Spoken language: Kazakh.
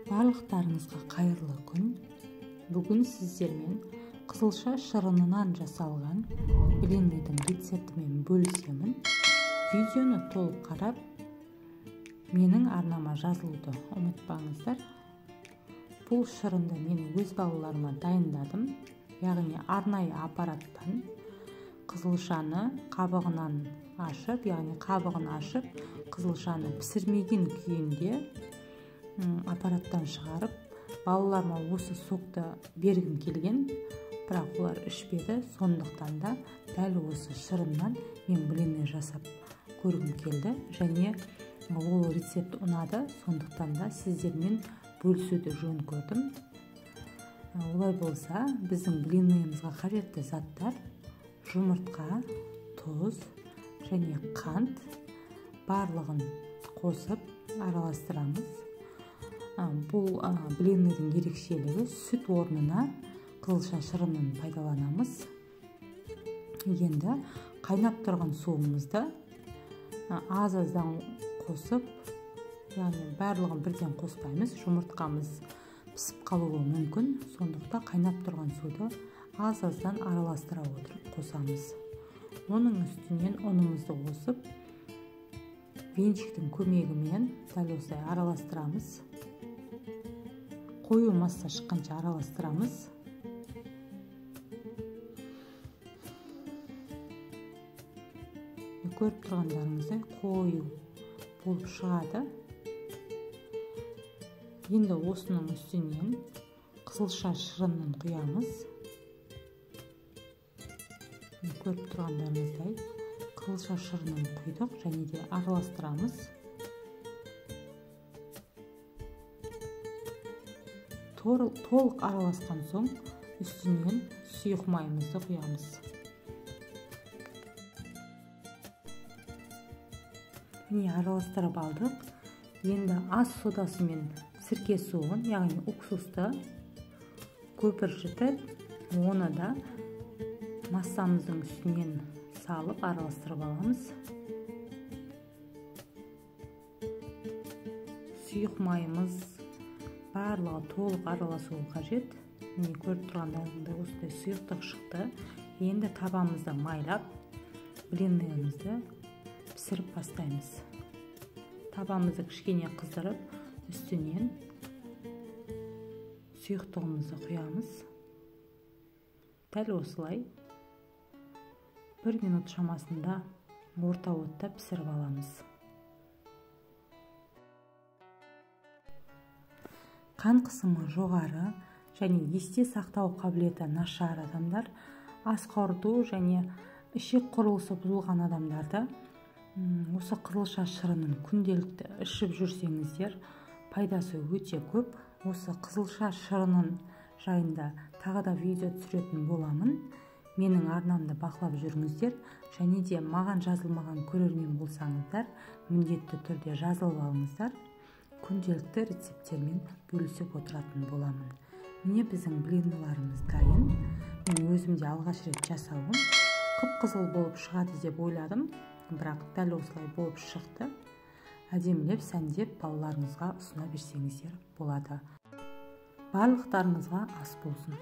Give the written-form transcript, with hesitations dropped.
Барлықтарыңызға қайырлы күн. Бүгін сіздермен қызылша шырынынан жасалған блинныйдың рецептімен бөлісемін. Видеоны толық қарап, менің арнама жазылуды ұмытпаңыздар. Бұл шырынды мен өз балаларыма дайындадым. Яғни арнайы аппараттан қызылшаны қабығынан ашып, қызылшаны пісірмеген күйінде аппараттан шығарып, балаларыма осы сокты бергім келген, бірақ олар ішпеді. Сондықтан да дәл осы шырыннан мен блинный жасап көргім келді, және ол рецепт ұнады. Сондықтан да сіздермен бөлісуді жөн көрдім. Олай болса, біздің блинныйымызға қажетті заттар: жұмыртқа, тұз және қант. Барлығын қосып араластырамыз. Бұл блинныйдың ерекшелігі: сүт орнына қызылша шырынын пайдаланамыз. Енді қайнап тұрған суымызды аз-аздан қосып, яғни барлығын бірден қоспаймыз. Жұмыртқамыз пісіп қалуы мүмкін, сондықтан қайнап тұрған суды аз-аздан араластыра отырып қосамыз. Оның үстінен ұнымызды қосып, венчиктің көмегімен дәл осылай араластырамыз. Қою масса шыққанша араластырамыз. Көріп тұрғандарыңыздай қою болып шығады. Енді осының үстінен қызылша шырынын құямыз. Көріп тұрғандарыңыздай қызылша шырынын құйдық және де араластырамыз. Толық араласқан соң үстінен сұйық майымызды құямыз. Міне араластырып алдық. Енді ас содасы мен сірке суын, яғни уксусты көпіршітіп, оны да массамыздың үстінен салып араластырып аламыз. Сұйық майымыз барлығы толық араласуы қажет. Міне көріп тұрғандарыңыздай осындай сұйықтық шықты. Енді табамызды майлап, блинныйымызды пісіріп бастаймыз. Табамызды кішкене қыздырып, үстінен сұйықтығымызды құямыз. Дәл осылай 1 минут шамасында орта отта пісіріп аламыз. Қан қысымы жоғары және есте сақтау қабілеті нашар адамдар, ас қорыту және ішек құрылысы бұзылған адамдарда осы қызылша шырынын күнделікті ішіп жүрсеңіздер, пайдасы өте көп. Осы қызылша шырынын жайында тағы да видео түсіретін боламын. Менің арнамды бақылап жүріңіздер, және де маған жазылмаған көрермен болсаңыздар, міндетті түрде жазылып алыңыздар. Күнделікті рецепттермен бөлісіп отыратын боламын. Міне біздің блинныларымыз дайын. Мен өзімде алғаш рет жасауым. Қып-қызыл болып шығады деп ойладым, бірақ дәл осылай болып шықты. Әдемілеп, сәндеп балаларыңызға ұсына берсеңіздер болады. Барлықтарыңызға ас болсын.